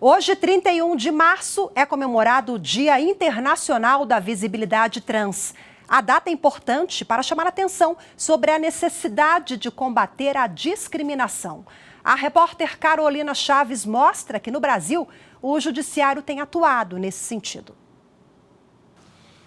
Hoje, 31 de março, é comemorado o Dia Internacional da Visibilidade Trans. A data é importante para chamar a atenção sobre a necessidade de combater a discriminação. A repórter Carolina Chaves mostra que no Brasil, o judiciário tem atuado nesse sentido.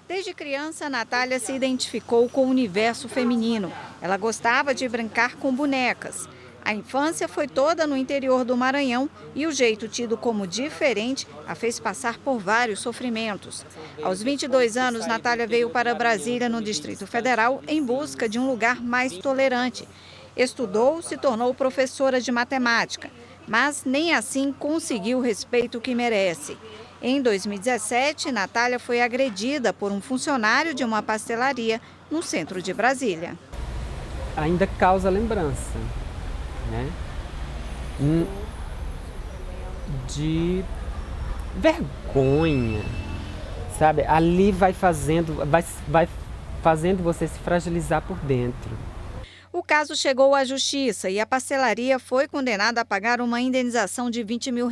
Desde criança, Natália se identificou com o universo feminino. Ela gostava de brincar com bonecas. A infância foi toda no interior do Maranhão e o jeito tido como diferente a fez passar por vários sofrimentos. Aos 22 anos, Natália veio para Brasília, no Distrito Federal, em busca de um lugar mais tolerante. Estudou, se tornou professora de matemática, mas nem assim conseguiu o respeito que merece. Em 2017, Natália foi agredida por um funcionário de uma pastelaria no centro de Brasília. Ainda causa lembrança, né? De vergonha, sabe? Ali vai fazendo você se fragilizar por dentro. O caso chegou à justiça e a pastelaria foi condenada a pagar uma indenização de R$20 mil.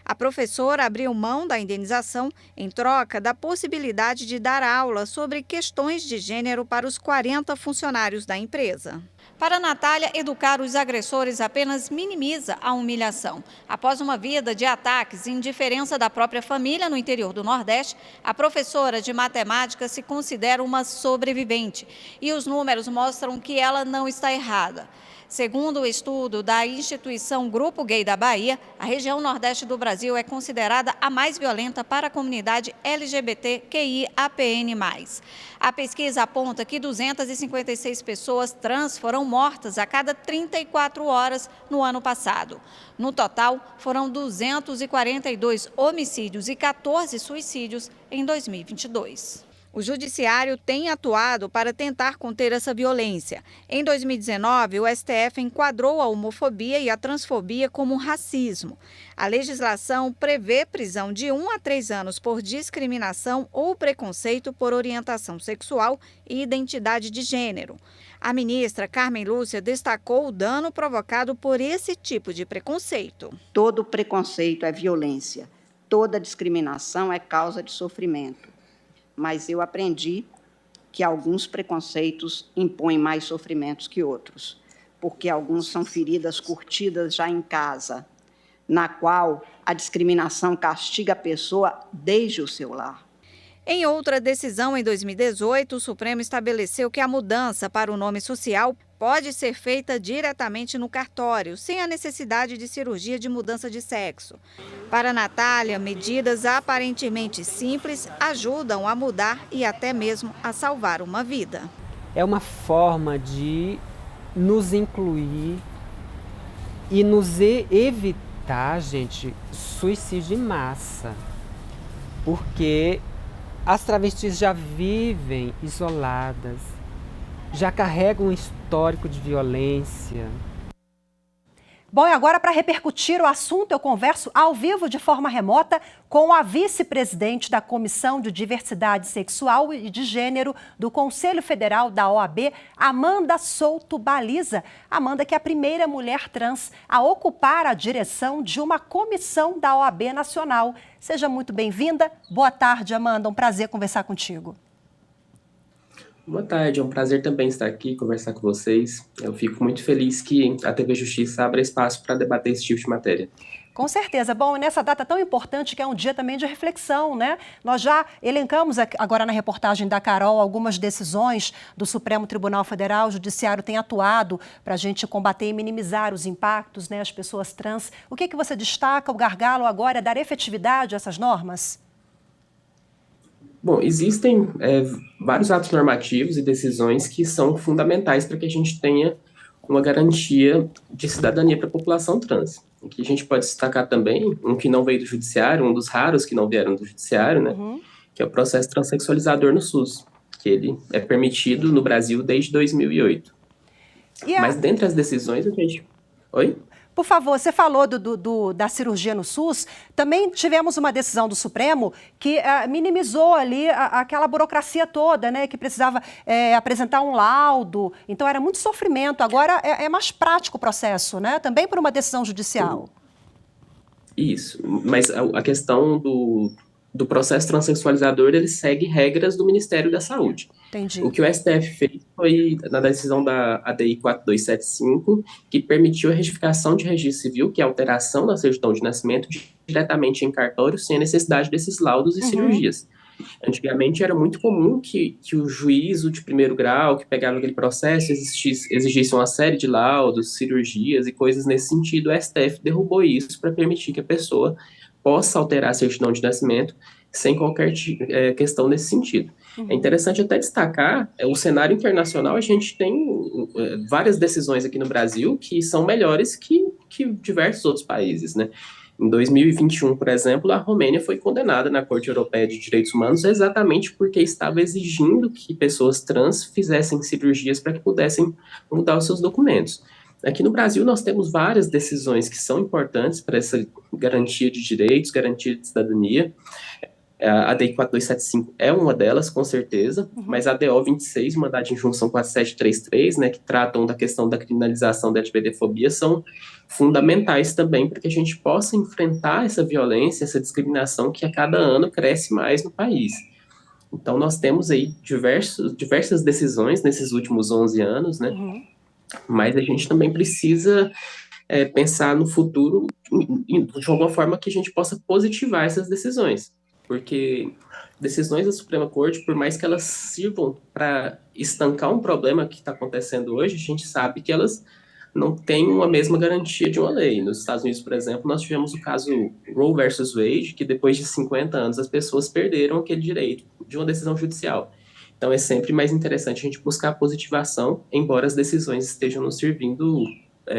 A professora abriu mão da indenização em troca da possibilidade de dar aula sobre questões de gênero para os 40 funcionários da empresa. Para Natália, educar os agressores apenas minimiza a humilhação. Após uma vida de ataques e indiferença da própria família no interior do Nordeste, a professora de matemática se considera uma sobrevivente. E os números mostram que ela não está errada. Segundo o estudo da instituição Grupo Gay da Bahia, a região Nordeste do Brasil é considerada a mais violenta para a comunidade LGBTQIAPN+. A pesquisa aponta que 256 pessoas trans foram mortas a cada 34 horas no ano passado. No total, foram 242 homicídios e 14 suicídios em 2022. O judiciário tem atuado para tentar conter essa violência. Em 2019, o STF enquadrou a homofobia e a transfobia como racismo. A legislação prevê prisão de 1 a 3 anos por discriminação ou preconceito por orientação sexual e identidade de gênero. A ministra Carmen Lúcia destacou o dano provocado por esse tipo de preconceito. Todo preconceito é violência, toda discriminação é causa de sofrimento. Mas eu aprendi que alguns preconceitos impõem mais sofrimentos que outros, porque alguns são feridas curtidas já em casa, na qual a discriminação castiga a pessoa desde o seu lar. Em outra decisão, em 2018, o Supremo estabeleceu que a mudança para o nome social pode ser feita diretamente no cartório, sem a necessidade de cirurgia de mudança de sexo. Para Natália, medidas aparentemente simples ajudam a mudar e até mesmo a salvar uma vida. É uma forma de nos incluir e nos evitar, gente, suicídio em massa. Porque as travestis já vivem isoladas, já carregam um histórico de violência. Bom, e agora, para repercutir o assunto, eu converso ao vivo de forma remota com a vice-presidente da Comissão de Diversidade Sexual e de Gênero do Conselho Federal da OAB, Amanda Souto Baliza. Amanda, que é a primeira mulher trans a ocupar a direção de uma comissão da OAB Nacional. Seja muito bem-vinda. Boa tarde, Amanda. Um prazer conversar contigo. Boa tarde, é um prazer também estar aqui, conversar com vocês. Eu fico muito feliz que a TV Justiça abra espaço para debater esse tipo de matéria. Com certeza. Bom, e nessa data tão importante, que é um dia também de reflexão, né? Nós já elencamos agora na reportagem da Carol algumas decisões do Supremo Tribunal Federal. O Judiciário tem atuado para a gente combater e minimizar os impactos, né, as pessoas trans. O que você destaca? O gargalo agora é dar efetividade a essas normas? Bom, existem vários atos normativos e decisões que são fundamentais para que a gente tenha uma garantia de cidadania para a população trans. Aqui a gente pode destacar também um que não veio do judiciário, um dos raros que não vieram do judiciário, né? Que é o processo transexualizador no SUS, que ele é permitido no Brasil desde 2008. Mas dentre as decisões, a gente... Oi? Por favor, você falou da cirurgia no SUS, também tivemos uma decisão do Supremo que minimizou ali aquela burocracia toda, né, que precisava apresentar um laudo, então era muito sofrimento, agora é mais prático o processo, né, também por uma decisão judicial. Isso, mas a questão do processo transexualizador, ele segue regras do Ministério da Saúde. O Entendi. que o STF fez foi, na decisão da ADI 4275, que permitiu a retificação de registro civil, que é a alteração da certidão de nascimento diretamente em cartório, sem a necessidade desses laudos e Uhum. cirurgias. Antigamente era muito comum que o juízo de primeiro grau, que pegava aquele processo, exigisse uma série de laudos, cirurgias e coisas nesse sentido. O STF derrubou isso para permitir que a pessoa possa alterar a certidão de nascimento sem qualquer questão nesse sentido. É Uhum. interessante até destacar, o cenário internacional, a gente tem várias decisões aqui no Brasil que são melhores que diversos outros países, né? Em 2021, por exemplo, a Romênia foi condenada na Corte Europeia de Direitos Humanos exatamente porque estava exigindo que pessoas trans fizessem cirurgias para que pudessem mudar os seus documentos. Aqui no Brasil, nós temos várias decisões que são importantes para essa garantia de direitos, garantia de cidadania. A DI 4275 é uma delas, com certeza, Uhum. mas a DO 26, mandado de injunção 4733, né, que tratam da questão da criminalização da LGBTfobia, são fundamentais também para que a gente possa enfrentar essa violência, essa discriminação que a cada ano cresce mais no país. Então, nós temos aí diversas decisões nesses últimos 11 anos, né, Uhum. mas a gente também precisa pensar no futuro de alguma forma que a gente possa positivar essas decisões, porque decisões da Suprema Corte, por mais que elas sirvam para estancar um problema que está acontecendo hoje, a gente sabe que elas não têm a mesma garantia de uma lei. Nos Estados Unidos, por exemplo, nós tivemos o caso Roe versus Wade, que depois de 50 anos as pessoas perderam aquele direito de uma decisão judicial. Então é sempre mais interessante a gente buscar a positivação, embora as decisões estejam nos servindo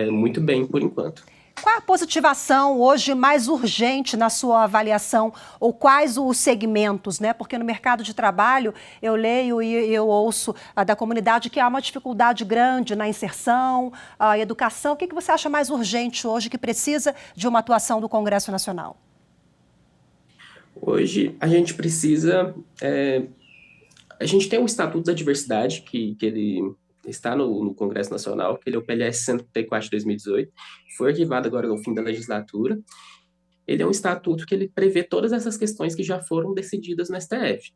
muito bem por enquanto. Qual é a positivação hoje mais urgente na sua avaliação ou quais os segmentos, né? Porque no mercado de trabalho eu leio e eu ouço da comunidade que há uma dificuldade grande na inserção, a educação. O que você acha mais urgente hoje que precisa de uma atuação do Congresso Nacional? Hoje a gente precisa. A gente tem um Estatuto da Diversidade, que ele está no Congresso Nacional, que ele é o PLS 134 de 2018, foi arquivado agora no fim da legislatura. Ele é um estatuto que ele prevê todas essas questões que já foram decididas no STF.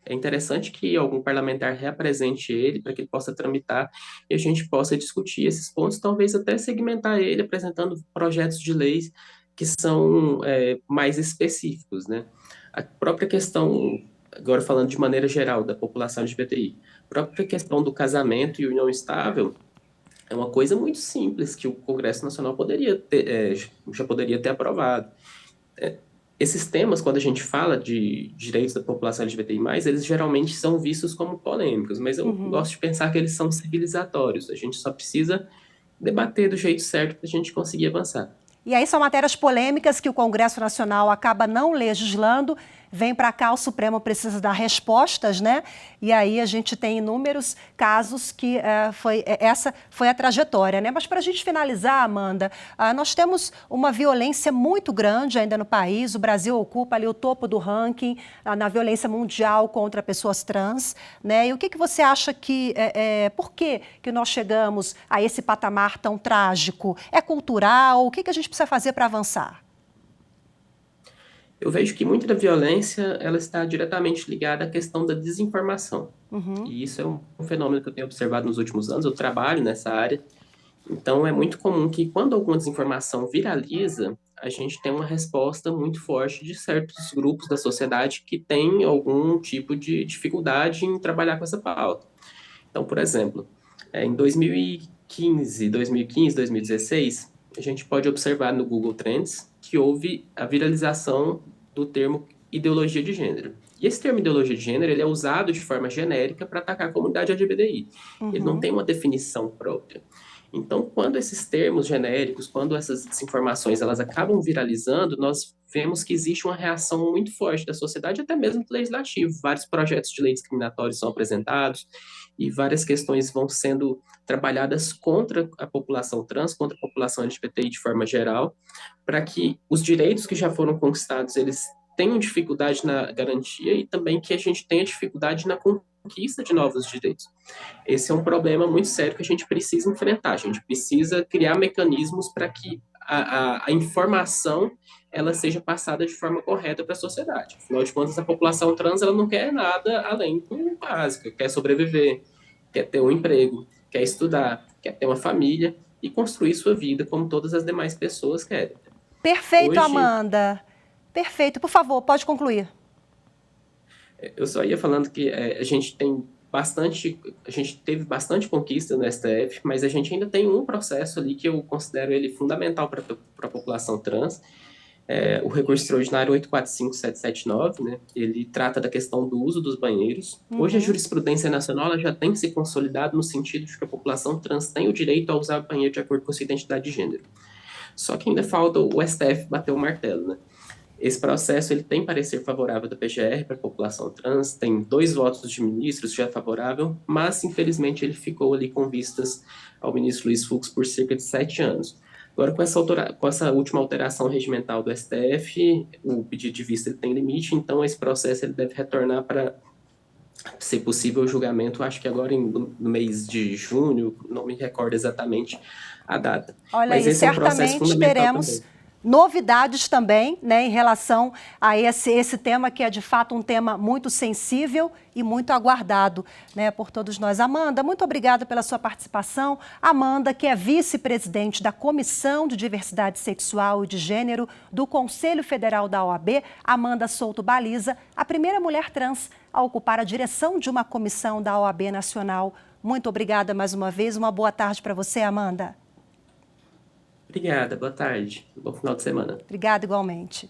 É interessante que algum parlamentar reapresente ele para que ele possa tramitar e a gente possa discutir esses pontos, talvez até segmentar ele, apresentando projetos de leis que são mais específicos, né? A própria questão, agora falando de maneira geral, da população LGBTI, a própria questão do casamento e união estável é uma coisa muito simples que o Congresso Nacional já poderia ter aprovado. Esses temas, quando a gente fala de direitos da população LGBTI+, eles geralmente são vistos como polêmicos, mas eu gosto de pensar que eles são civilizatórios. A gente só precisa debater do jeito certo para a gente conseguir avançar. E aí são matérias polêmicas que o Congresso Nacional acaba não legislando, vem para cá, o Supremo precisa dar respostas, né? E aí a gente tem inúmeros casos que essa foi a trajetória, né? Mas para a gente finalizar, Amanda, nós temos uma violência muito grande ainda no país, o Brasil ocupa ali o topo do ranking na violência mundial contra pessoas trans, né? E o que você acha por que nós chegamos a esse patamar tão trágico? É cultural? O que a gente precisa fazer para avançar? Eu vejo que muita da violência ela está diretamente ligada à questão da desinformação. Uhum. E isso é um fenômeno que eu tenho observado nos últimos anos. Eu trabalho nessa área. Então, é muito comum que quando alguma desinformação viraliza, a gente tem uma resposta muito forte de certos grupos da sociedade que têm algum tipo de dificuldade em trabalhar com essa pauta. Então, por exemplo, em 2015, 2016, a gente pode observar no Google Trends que houve a viralização do termo ideologia de gênero. E esse termo ideologia de gênero ele é usado de forma genérica para atacar a comunidade LGBTI. Ele não tem uma definição própria. Então, quando esses termos genéricos, quando essas informações elas acabam viralizando, nós vemos que existe uma reação muito forte da sociedade, até mesmo do legislativo. Vários projetos de lei discriminatórios são apresentados e várias questões vão sendo trabalhadas contra a população trans, contra a população LGBTI de forma geral, para que os direitos que já foram conquistados, eles tenham dificuldade na garantia e também que a gente tenha dificuldade na conquista de novos direitos. Esse é um problema muito sério que a gente precisa enfrentar. A gente precisa criar mecanismos para que a informação ela seja passada de forma correta para a sociedade. Afinal de contas, a população trans ela não quer nada além do básico, quer sobreviver, quer ter um emprego, quer estudar, quer ter uma família e construir sua vida como todas as demais pessoas querem. Perfeito, Hoje, Amanda. Perfeito. Por favor, pode concluir. eu só ia falando que a gente teve bastante conquista no STF, mas a gente ainda tem um processo ali que eu considero ele fundamental para a população trans. O recurso extraordinário 845779, né, ele trata da questão do uso dos banheiros. Hoje a jurisprudência nacional ela já tem se consolidado no sentido de que a população trans tem o direito a usar banheiro de acordo com a sua identidade de gênero. Só que ainda falta o STF bater o martelo, né? Esse processo ele tem parecer favorável da PGR para a população trans, tem 2 votos de ministros já favorável, mas infelizmente ele ficou ali com vistas ao ministro Luiz Fux por cerca de 7 anos. Agora, com essa última alteração regimental do STF, o pedido de vista ele tem limite, então esse processo ele deve retornar para ser possível o julgamento, acho que agora no mês de junho, não me recordo exatamente a data. Olha, mas aí, esse é um processo certamente fundamental teremos também. novidades também, né, em relação a esse tema que é de fato um tema muito sensível e muito aguardado, né, por todos nós. Amanda, muito obrigada pela sua participação. Amanda, que é vice-presidente da Comissão de Diversidade Sexual e de Gênero do Conselho Federal da OAB, Amanda Souto Baliza, a primeira mulher trans a ocupar a direção de uma comissão da OAB Nacional. Muito obrigada mais uma vez. Uma boa tarde para você, Amanda. Obrigada, boa tarde. Bom final de semana. Obrigada igualmente.